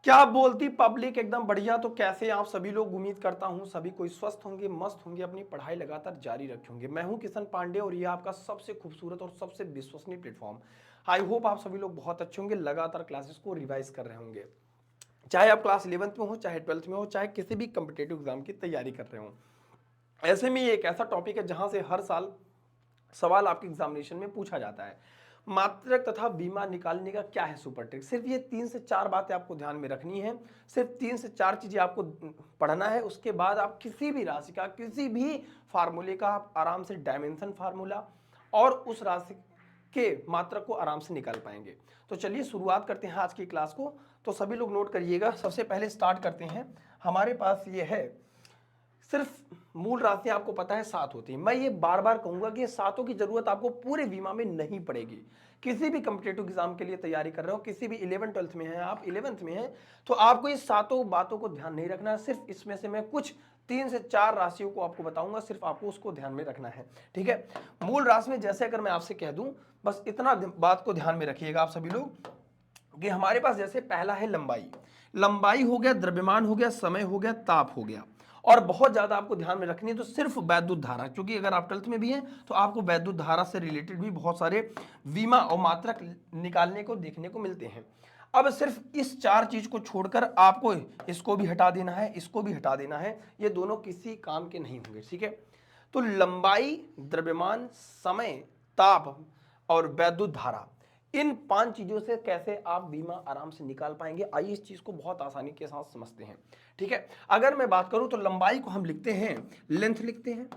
क्या बोलती पब्लिक, एकदम बढ़िया। तो कैसे आप सभी लोग, उम्मीद करता हूं सभी कोई स्वस्थ होंगे, मस्त होंगे, अपनी पढ़ाई लगातार जारी रखेंगे। मैं हूं किशन पांडे और ये आपका सबसे खूबसूरत और सबसे विश्वसनीय प्लेटफॉर्म। आई होप आप सभी लोग बहुत अच्छे होंगे, लगातार क्लासेस को रिवाइज कर रहे होंगे। चाहे आप क्लास 11th में हो, चाहे 12th में हो, चाहे किसी भी कम्पिटेटिव एग्जाम की तैयारी कर रहे हो। ऐसे में ये एक ऐसा टॉपिक है जहां से हर साल सवाल आपके एग्जामिनेशन में पूछा जाता है। मात्रक तथा बीमा निकालने का क्या है सुपर ट्रिक। सिर्फ ये 3 से 4 बातें आपको ध्यान में रखनी है। सिर्फ 3 से 4 चीजें आपको पढ़ना है। उसके बाद आप किसी भी राशि का, किसी भी फार्मूले का आप आराम से डायमेंशन फार्मूला और उस राशि के मात्रक को आराम से निकाल पाएंगे। तो चलिए शुरुआत करते हैं आज की क्लास को। तो सभी लोग नोट करिएगा। सबसे पहले स्टार्ट करते हैं। हमारे पास ये है, सिर्फ मूल राशि आपको पता है 7 होती है। मैं ये बार बार कहूंगा कि ये सातों की जरूरत आपको पूरे बीमा में नहीं पड़ेगी। किसी भी कम्पिटेटिव एग्जाम के लिए तैयारी कर रहे हो, किसी भी 11 12th में है, आप 11th में है, तो आपको ये सातों बातों को ध्यान नहीं रखना है। सिर्फ इसमें से मैं कुछ 3 से 4 राशियों को आपको बताऊंगा, सिर्फ आपको उसको ध्यान में रखना है। ठीक है। मूल राशि में जैसे अगर मैं आपसे कह दूं, बस इतना बात को ध्यान में रखिएगा आप सभी लोग कि हमारे पास जैसे पहला है लंबाई। लंबाई हो गया, द्रव्यमान हो गया, समय हो गया, ताप हो गया। और बहुत ज्यादा आपको ध्यान में रखनी है तो सिर्फ वैद्युत धारा, क्योंकि अगर आप 12th में भी हैं तो आपको वैद्युत धारा से रिलेटेड भी बहुत सारे विमा और मात्रक निकालने को देखने को मिलते हैं। अब सिर्फ इस 4 चीज को छोड़कर आपको इसको भी हटा देना है, इसको भी हटा देना है। ये दोनों किसी काम के नहीं होंगे। ठीक है। तो लंबाई, द्रव्यमान, समय, ताप और वैद्युत धारा, इन 5 चीजों से कैसे आप बीमा आराम से निकाल पाएंगे, आइए इस चीज को बहुत आसानी के साथ समझते हैं। ठीक है। अगर मैं बात करूं तो लंबाई को हम लिखते हैं, लेंथ लिखते हैं।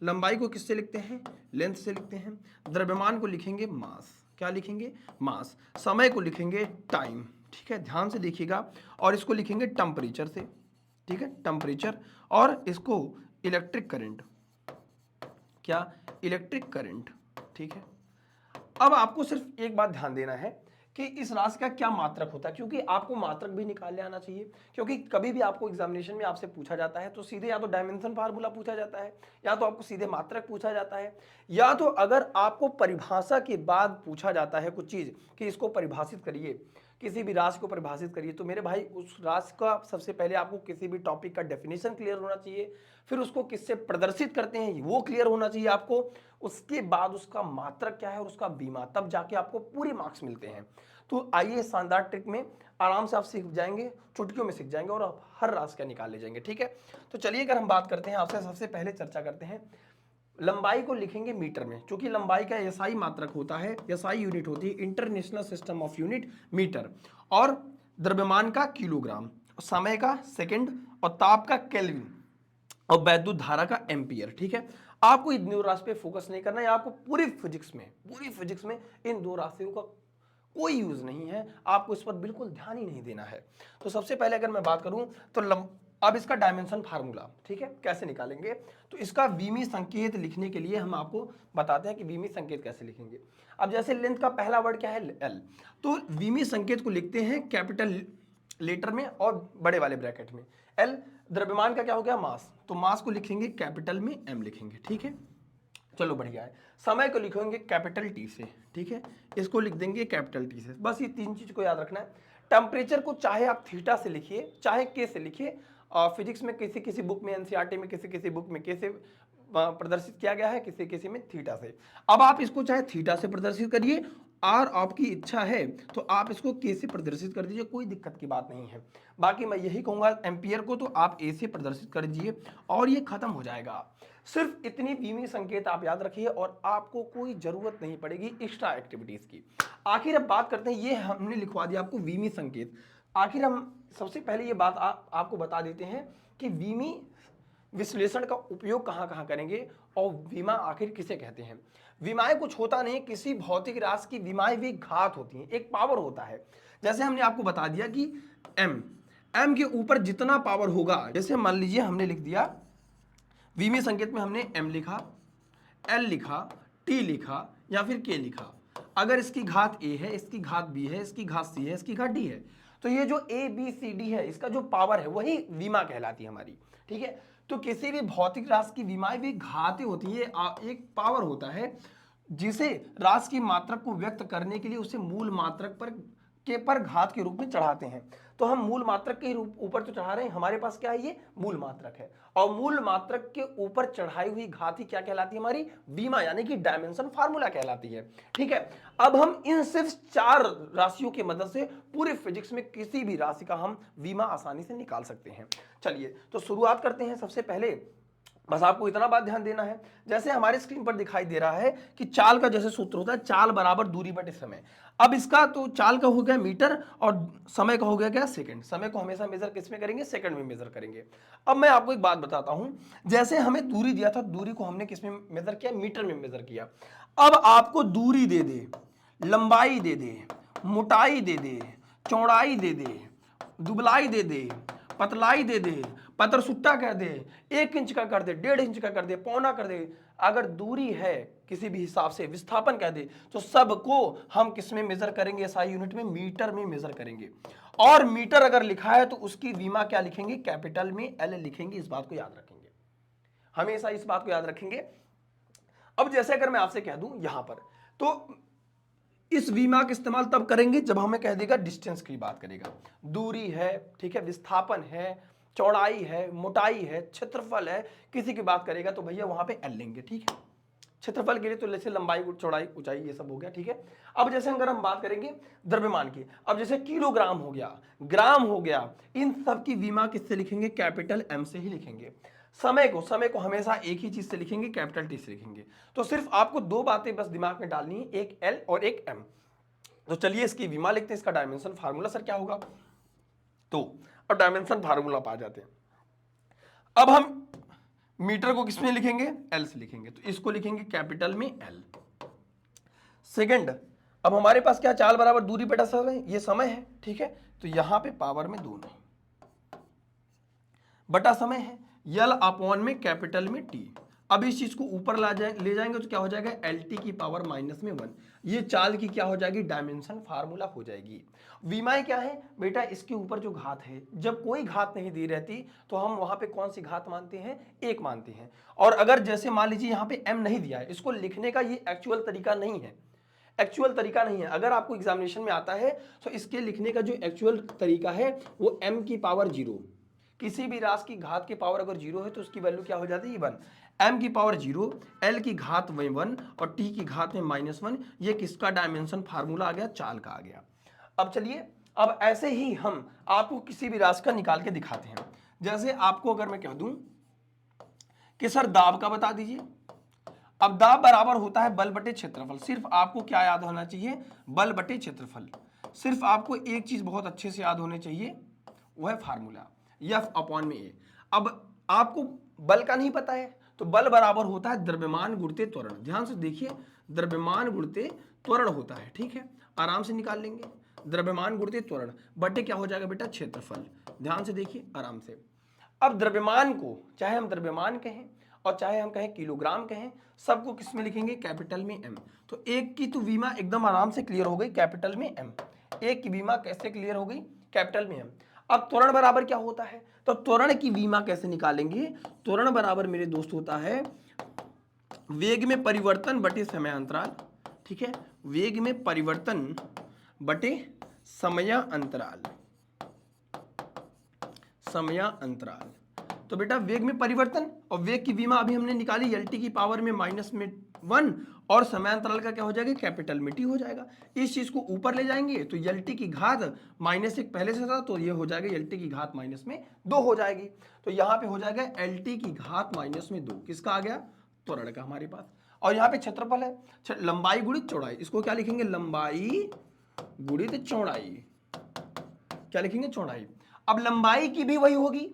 लंबाई को किससे लिखते हैं? लेंथ से लिखते हैं। द्रव्यमान को लिखेंगे मास। क्या लिखेंगे? मास। समय को लिखेंगे टाइम। ठीक है, ध्यान से देखिएगा। और इसको लिखेंगे टेम्परेचर से। ठीक है, टेम्परेचर। और इसको इलेक्ट्रिक करंट। क्या? Electric current. ठीक है। अब आपको सिर्फ एक बात ध्यान देना है कि इस राशि का क्या मात्रक होता है, क्योंकि आपको मात्रक भी निकालने आना चाहिए। क्योंकि कभी भी आपको एग्जामिनेशन में आपसे पूछा जाता है तो सीधे या तो डायमेंशन फार्मूला पूछा जाता है, या तो आपको सीधे मात्रक पूछा जाता है, या तो अगर आपको परिभाषा के बाद पूछा जाता है कुछ चीज कि इसको परिभाषित करिए, किसी भी राशि को परिभाषित करिए, तो मेरे भाई उस राशि का सबसे पहले आपको किसी भी टॉपिक का डेफिनेशन क्लियर होना चाहिए, फिर उसको किससे प्रदर्शित करते हैं वो क्लियर होना चाहिए आपको, उसके बाद उसका मात्रक क्या है और उसका बीमा, तब जाके आपको पूरे मार्क्स मिलते हैं। तो आइए शानदार ट्रिक में आराम से आप सीख जाएंगे, चुटकियों में सीख जाएंगे और आप हर राशि का निकाल ले जाएंगे। ठीक है। तो चलिए अगर हम बात करते हैं आपसे, सबसे पहले चर्चा करते हैं। लंबाई को लिखेंगे मीटर में, क्योंकि लंबाई का एसआई मात्रक होता है, एसआई यूनिट होती है, International System of Unit, metre. और द्रव्यमान का किलोग्राम, समय का सेकंड, और ताप का केल्विन, और वैद्युत धारा का एम्पियर। ठीक है। आपको इन 2 राशि पे फोकस नहीं करना है। आपको पूरी फिजिक्स में इन 2 राशियों का कोई यूज नहीं है, आपको इस पर बिल्कुल ध्यान ही नहीं देना है। तो सबसे पहले अगर मैं बात करूं तो अब इसका डायमेंशन फार्मूला, ठीक है, कैसे निकालेंगे। तो इसका विमी संकेत लिखने के लिए हम आपको बताते हैं कि विमी संकेत कैसे लिखेंगे। अब जैसे लेंथ का पहला वर्ड क्या है? एल। तो विमी संकेत को लिखते हैं कैपिटल लेटर में और बड़े वाले ब्रैकेट में एल। द्रव्यमान का क्या हो गया? मास। तो मास को लिखेंगे कैपिटल में एम लिखेंगे। ठीक है, चलो बढ़िया है। समय को लिखेंगे कैपिटल टी से। ठीक है, इसको लिख देंगे कैपिटल टी से। बस ये 3 चीज को याद रखना है। टेम्परेचर को चाहे आप थीटा से लिखिए चाहे के से लिखिए, फिजिक्स में किसी किसी बुक में, एनसीईआरटी में किसी किसी बुक में के से प्रदर्शित किया गया है, किसी किसी में थीटा से। अब आप इसको चाहे थीटा से प्रदर्शित करिए और आपकी इच्छा है तो आप इसको के से प्रदर्शित कर दीजिए, कोई दिक्कत की बात नहीं है। बाकी मैं यही कहूंगा एम्पियर को तो आप ए से प्रदर्शित कर दीजिए और ये खत्म हो जाएगा। सिर्फ इतनी बीमी संकेत आप याद रखिए और आपको कोई जरूरत नहीं पड़ेगी एक्स्ट्रा एक्टिविटीज की। आखिर अब बात करते हैं, ये हमने लिखवा दिया आपको बीमी संकेत। आखिर हम सबसे पहले ये बात आपको बता देते हैं कि बीमी विश्लेषण का उपयोग कहां कहां करेंगे और विमा आखिर किसे कहते हैं। विमाएं कुछ होता नहीं, किसी भौतिक राशि की विमाएं भी घात होती हैं, एक पावर होता है। जैसे हमने आपको बता दिया कि एम, एम के ऊपर जितना पावर होगा, जैसे मान लीजिए हमने लिख दिया विमी संकेत में हमने एम लिखा, एल लिखा, टी लिखा या फिर के लिखा। अगर इसकी घात ए है, इसकी घात बी है, इसकी घात सी है, इसकी घात डी है, तो ये जो ए बी सी डी है इसका जो पावर है वही विमा कहलाती है हमारी। ठीक है। तो किसी भी भौतिक राशि की विमाएं भी घातें होती है, एक पावर होता है जिसे राशि की मात्रक को व्यक्त करने के लिए उसे मूल मात्रक पर के पर घात के रूप में चढ़ाते हैं। तो हम मूल मात्रक के रूप ऊपर तो चढ़ा रहे हैं, हमारे पास क्या है, ये मूल मात्रक है, और मूल मात्रक के ऊपर चढ़ाई हुई घात ही क्या कहलाती है, हमारी विमा यानी कि डायमेंशन फार्मूला कहलाती है। ठीक है, अब हम इन सिर्फ 4 राशियों की मदद से पूरे फिजिक्स में किसी भी राशि का हम विमा आसानी से निकाल सकते हैं। चलिए तो शुरुआत करते हैं। सबसे पहले बस आपको इतना बात ध्यान देना है, जैसे हमारे स्क्रीन पर दिखाई दे रहा है कि चाल का जैसे सूत्र होता है, चाल बराबर दूरी बटे समय। अब इसका तो चाल का हो गया मीटर और समय का हो गया क्या, सेकंड। समय को हमेशा मेजर किस में करेंगे, सेकंड में मेजर करेंगे। अब मैं आपको एक बात बताता हूं, जैसे हमें दूरी दिया था, दूरी को हमने किस में मेजर किया, मीटर में मेजर किया। अब आपको दूरी दे दे, लंबाई दे दे, मोटाई दे दे, चौड़ाई दे दे, दुबलाई दे दे, पतलाई दे दे, पतर सुट्टा कर दे, 1 इंच का कर दे, 1.5 इंच का कर दे, पौना कर दे, अगर दूरी है किसी भी हिसाब से विस्थापन कह दे, तो सबको हम किस में मेजर करेंगे, एसआई यूनिट में, मीटर में मेजर करेंगे। और मीटर अगर लिखा है तो उसकी विमा क्या लिखेंगे, कैपिटल में एल लिखेंगे। इस बात को याद रखेंगे, हमेशा इस बात को याद रखेंगे। अब जैसे अगर मैं आपसे कह दूं यहां पर, तो इस विमा का इस्तेमाल तब करेंगे जब हमें कह देगा डिस्टेंस की बात करेगा, दूरी है, ठीक है, विस्थापन है, चौड़ाई है, मोटाई है, क्षेत्रफल है, किसी की बात करेगा तो भैया वहां पे एल लेंगे। ठीक है, क्षेत्रफल के लिए तो जैसे लंबाई, चौड़ाई, ऊंचाई, ये सब हो गया। ठीक है, अब जैसे अगर हम बात करेंगे द्रव्यमान की, अब जैसे किलोग्राम हो गया, ग्राम हो गया, इन सब की विमा किससे लिखेंगे, कैपिटल एम से ही लिखेंगे। समय को हमेशा एक ही चीज से लिखेंगे, कैपिटल टी से लिखेंगे। तो सिर्फ आपको 2 बातें बस दिमाग में डालनी है, एक एल और एक एम। तो चलिए इसकी विमा लिखते हैं, इसका डायमेंशन फार्मूला सर क्या होगा। तो अब डायमेंशन फार्मूला पा जाते हैं। अब हम मीटर को किसमें लिखेंगे, एल से लिखेंगे, तो इसको लिखेंगे कैपिटल में एल। सेकंड, अब हमारे पास क्या, चाल बराबर दूरी बटा समय, ये समय है। ठीक है, तो यहां पे पावर में 2 नहीं, बटा समय है, यल अपॉन में कैपिटल में टी। अब इस चीज को ऊपर ले जाएंगे तो क्या हो जाएगा, एल टी की पावर माइनस में 1। ये चाल की क्या हो जाएगी, डायमेंशन फार्मूला हो जाएगी। विमाएं क्या है बेटा, इसके ऊपर जो घात है, जब कोई घात नहीं दी रहती तो हम वहां पे कौन सी घात मानते हैं, 1 मानते हैं। और अगर जैसे मान लीजिए यहाँ पे m नहीं दिया है, इसको लिखने का ये एक्चुअल तरीका नहीं है, एक्चुअल तरीका नहीं है। अगर आपको एग्जामिनेशन में आता है तो इसके लिखने का जो एक्चुअल तरीका है वो m की पावर 0, किसी भी राशि की घात की पावर अगर 0 है तो उसकी वैल्यू क्या हो जाती है, 1। m की पावर 0, l की घात में 1 और t की घात में -1, ये किसका डायमेंशन फार्मूला आ गया, चाल का आ गया। अब चलिए, अब ऐसे ही हम आपको किसी भी राशि का निकाल के दिखाते हैं। जैसे आपको अगर मैं कह दूं कि सर दाब का बता दीजिए। अब दाब बराबर होता है बल बटे क्षेत्रफल। सिर्फ आपको क्या याद होना चाहिए, बल बटे क्षेत्रफल। सिर्फ आपको एक चीज बहुत अच्छे से याद होनी चाहिए, वो है फार्मूला, एफ अपॉन में ए। अब आपको बल का नहीं पता है तो बल बराबर होता है द्रव्यमान गुणित त्वरण। ध्यान से देखिए, द्रव्यमान गुणित त्वरण होता है। ठीक है, आराम से निकाल लेंगे, द्रव्यमान गुणित त्वरण बटे क्या हो जाएगा बेटा, क्षेत्रफल। ध्यान से देखिए आराम से। अब द्रव्यमान को चाहे हम द्रव्यमान कहें और चाहे हम कहें किलोग्राम कहें, सबको किस में लिखेंगे, कैपिटल में एम। तो एक की तो बीमा एकदम आराम से क्लियर हो गई, कैपिटल में एम। एक की बीमा कैसे क्लियर हो गई, कैपिटल में एम। अब त्वरण बराबर क्या होता है, तो त्वरण की बीमा कैसे निकालेंगे, त्वरण बराबर मेरे दोस्त होता है वेग में परिवर्तन बटे समयांतराल। ठीक है, वेग में परिवर्तन बटे समयांतराल, समयांतराल। तो बेटा वेग में परिवर्तन और वेग की बीमा अभी हमने निकाली, एल टी की पावर में -1 और समयांतराल का क्या हो जाएगा, कैपिटल में टी हो जाएगा। इस चीज को ऊपर ले जाएंगे तो एल टी की घात -1 पहले से था तो ये हो जाएगा एल टी की घात -2 हो जाएगी। तो यहाँ पे हो जाएगा एल टी की घात -2, किसका आ गया, त्वरण का हमारे पास। और यहाँ पे क्षेत्रफल है, लंबाई गुणित चौड़ाई, इसको क्या लिखेंगे, लंबाई गुणित चौड़ाई। क्या लिखेंगे, चौड़ाई। अब लंबाई की भी वही होगी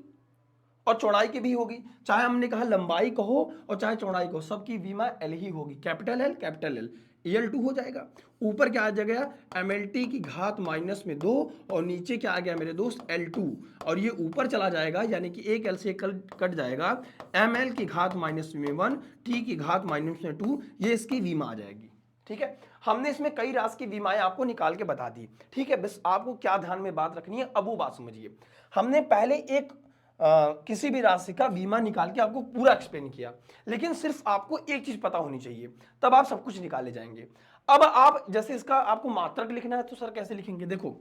और चौड़ाई की भी होगी, चाहे हमने कहा लंबाई कहो और चाहे चौड़ाई कहो, सबकी बीमा एल ही होगी, capital L capital L, EL2 हो जाएगा। ऊपर क्या आ जाएगा, MLT की घात -2 और नीचे क्या आ गया मेरे दोस्त, L2, और ये ऊपर चला जाएगा यानी कि एक L से कट जाएगा, ML की घात -1, T की घात -2, ये इसकी बीमा आ जाएगी। ठीक है, हमने इसमें कई राशि की बीमाएं आपको निकाल के बता दी। ठीक है, बस आपको क्या ध्यान में बात रखनी है, अब वो बात समझिए। हमने पहले एक किसी भी राशि का बीमा निकाल के आपको पूरा एक्सप्लेन किया, लेकिन सिर्फ आपको एक चीज पता होनी चाहिए, तब आप सब कुछ निकाले जाएंगे। अब आप जैसे इसका आपको मात्रक लिखना है तो सर कैसे लिखेंगे, देखो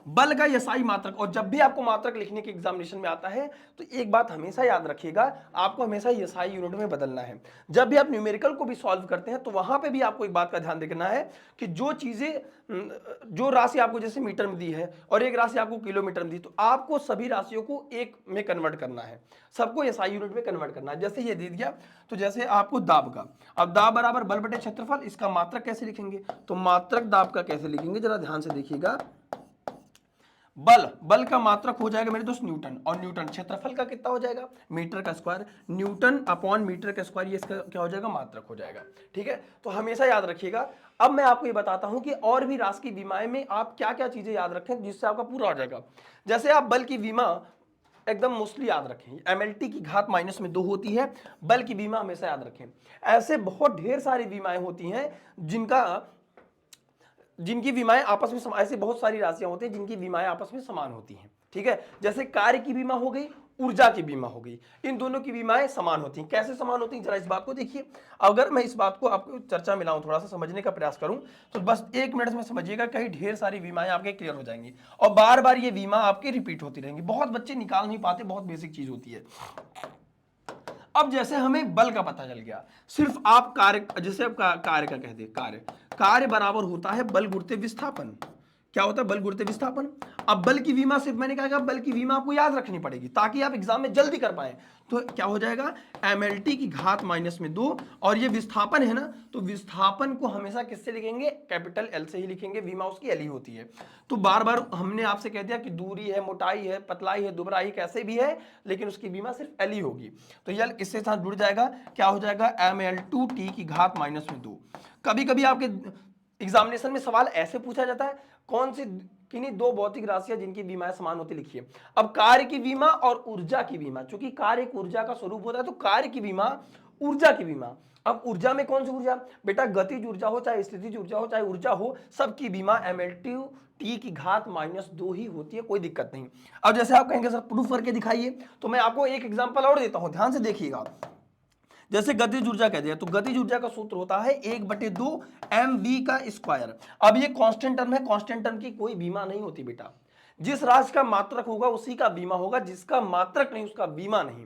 बल का यसाई मात्रक, और जब भी आपको मात्रक लिखने के एग्जामिनेशन में आता है तो एक बात हमेशा याद रखिएगा, आपको हमेशा यसाई यूनिट में बदलना है। जब भी आप न्यूमेरिकल को भी सॉल्व करते हैं तो वहां पे भी आपको एक बात का ध्यान रखना है कि जो चीजें जो राशि आपको जैसे मीटर में दी है और एक राशि आपको किलोमीटर में दी, तो आपको सभी राशियों को एक में कन्वर्ट करना है, सबको एसआई यूनिट में कन्वर्ट करना है। जैसे ये दे दिया तो जैसे आपको दाब का, अब दाब बराबर बल बटे क्षेत्रफल, इसका मात्रक कैसे लिखेंगे, तो मात्रक दाब का कैसे लिखेंगे जरा ध्यान से देखिएगा। बल का मात्रक हो जाएगा मेरे दोस्त न्यूटन, और न्यूटन क्षेत्रफल का कितना हो जाएगा, मीटर का स्क्वायर, न्यूटन अपॉन मीटर का स्क्वायर, ये इसका क्या हो जाएगा, मात्रक हो जाएगा। ठीक है, तो हमेशा याद रखिएगा। अब मैं आपको ये बताता हूं कि और भी राशि की विमाएं में आप क्या क्या चीजें याद रखें जिससे आपका पूरा हो जाएगा। जैसे आप बल की विमा एकदम मोस्टली याद रखें, एमएलटी की घात -2 होती है, बल की विमा हमेशा याद रखें। ऐसे बहुत ढेर सारी विमाएं होती हैं जिनकी विमाएं आपस में ऐसी बहुत सारी राशियां होती हैं जिनकी विमाएं आपस में समान होती हैं। ठीक है, जैसे कार्य की बीमा हो गई, ऊर्जा की बीमा हो गई, इन दोनों की बीमाएं समान होती हैं। कैसे समान होती हैं, जरा इस बात को देखिए। अगर मैं इस बात को आपको चर्चा में लाऊं, थोड़ा सा समझने का प्रयास करूं, तो बस 1 मिनट में समझिएगा, कहीं ढेर सारी बीमाएं आपके क्लियर हो जाएंगी और बार बार ये बीमा आपकी रिपीट होती रहेंगी। बहुत बच्चे निकाल नहीं पाते, बहुत बेसिक चीज होती है। अब जैसे हमें बल का पता चल गया, सिर्फ आप कार्य, जैसे आप कार्य का कह दे, कार्य बराबर होता है बल गुणित विस्थापन। क्या होता है, बल गुणित विस्थापन। अब बल की विमा सिर्फ मैंने कहा बल की विमा आपको याद रखनी पड़ेगी ताकि आप एग्जाम में जल्दी कर पाए। तो क्या हो जाएगा, एमएलटी की घात -2, और ये विस्थापन है ना, तो विस्थापन को हमेशा किससे लिखेंगे, कैपिटल एल से ही लिखेंगे, विमा उसकी एल ही होती है। तो बार बार हमने आपसे कह दिया कि दूरी है, मोटाई है, पतलाई है, दुबराई कैसे भी है, लेकिन उसकी बीमा सिर्फ एल ही होगी। तो यल इससे साथ जुड़ जाएगा, क्या हो जाएगा, ml2t की घात -2। कभी कभी आपके एग्जामिनेशन में सवाल ऐसे पूछा जाता है, कौन सी किन्हीं 2 भौतिक राशियां जिनकी बीमाएं समान होती लिखिए। अब कार्य की बीमा और ऊर्जा की बीमा, चूंकि कार्य एक ऊर्जा का स्वरूप होता है तो कार्य की बीमा, ऊर्जा की बीमा। अब ऊर्जा में कौन सी ऊर्जा, बेटा गतिज ऊर्जा हो, चाहे स्थितिज ऊर्जा हो, चाहे ऊर्जा हो, सबकी बीमा ml2t की घात -2 ही होती है, कोई दिक्कत नहीं। अब जैसे आप कहेंगे सर प्रूफ करके दिखाइए, तो मैं आपको एक एग्जांपल और देता हूं, ध्यान से देखिएगा। जैसे गतिज ऊर्जा कह दिया, तो गतिज ऊर्जा का सूत्र होता है 1/2 mv का स्क्वायर। अब ये कांस्टेंट टर्म है, कांस्टेंट टर्म की कोई बीमा नहीं होती बेटा। जिस राशि का मात्रक होगा उसी का बीमा होगा, जिसका मात्रक नहीं उसका बीमा नहीं।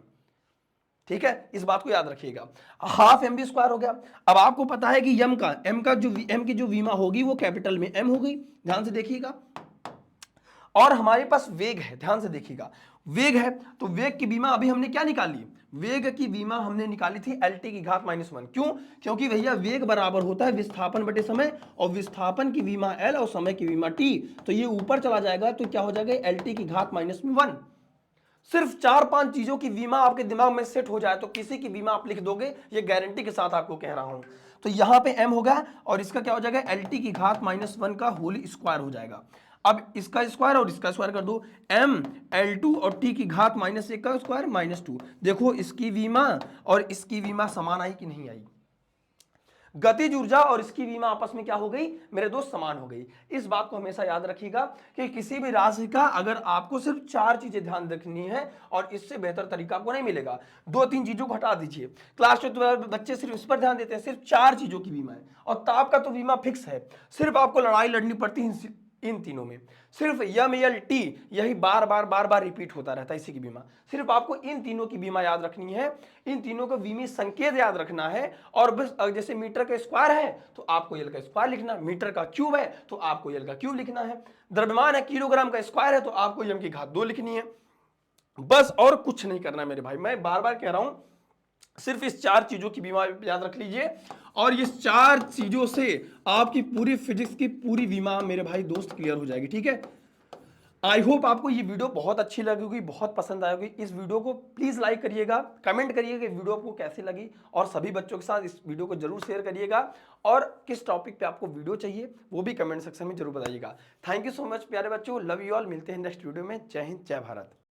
ठीक है, इस बात को याद रखिएगा। हाफ mv स्क्वायर हो गया। अब आपको पता है कि m की जो बीमा होगी वो कैपिटल में m हो गई, ध्यान से देखिएगा। और हमारे पास वेग है, ध्यान से देखिएगा, वेग है, तो वेग की बीमा अभी हमने क्या निकाली, वेग की बीमा हमने निकाली थी lt की घात -1। क्यों, क्योंकि भैया वेग बराबर होता है विस्थापन बटे समय, और विस्थापन की बीमा l और समय की बीमा t, तो ये ऊपर चला जाएगा, तो क्या हो जाएगा, lt की घात -1। सिर्फ 4-5 चीजों की बीमा आपके दिमाग में सेट हो जाए तो किसी की बीमा आप लिख दोगे, ये गारंटी के साथ आपको कह रहा हूं। तो यहां पे m होगा और इसका क्या हो जाएगा, lt की घात -1 का होल स्क्वायर हो जाएगा। अब इसका स्क्वायर और इसका स्क्वायर कर दो, ml2 और t की घात -1 का स्क्वायर -2। देखो इसकी बीमा और इसकी बीमा समान आई कि नहीं आई, गतिज ऊर्जा और इसकी बीमा आपस में क्या हो गई मेरे दोस्त, समान हो गई। इस बात को हमेशा याद रखिएगा कि किसी भी राशि का अगर आपको सिर्फ 4 चीजें ध्यान रखनी है और इससे बेहतर तरीका आपको नहीं मिलेगा। 2-3 चीजों को हटा दीजिए, क्लास 12 बच्चे सिर्फ इस पर ध्यान देते हैं, सिर्फ 4 चीजों की बीमा है, और ताप का तो बीमा फिक्स है, सिर्फ आपको लड़ाई लड़नी पड़ती है इन तीनों में, सिर्फ mlt यही बार बार रिपीट होता रहता है, इसी की बीमा। सिर्फ आपको इन तीनों की बीमा याद रखनी है, इन तीनों को बीमी संकेत याद रखना है, और बस जैसे मीटर का स्क्वायर है तो आपको यल का स्क्वायर लिखना, मीटर का क्यूब है तो आपको यल का क्यूब लिखना है, द्रव्यमान है किलोग्राम का स्क्वायर है तो आपको यम की घात 2 लिखनी है, बस और कुछ नहीं करना है मेरे भाई। मैं बार बार कह रहा हूं, सिर्फ इस 4 चीजों की बीमा याद रख लीजिए, और इस 4 चीजों से आपकी पूरी फिजिक्स की पूरी बीमा मेरे भाई दोस्त क्लियर हो जाएगी। ठीक है, आई होप आपको ये वीडियो बहुत अच्छी लगेगी, बहुत पसंद आएगी। इस वीडियो को प्लीज लाइक करिएगा, कमेंट करिएगा कि वीडियो आपको कैसी लगी, और सभी बच्चों के साथ इस वीडियो को जरूर शेयर करिएगा, और किस टॉपिक पे आपको वीडियो चाहिए वो भी कमेंट सेक्शन में जरूर बताइएगा। थैंक यू सो मच प्यारे बच्चों, लव यू ऑल, मिलते हैं नेक्स्ट वीडियो में। जय हिंद, जय भारत।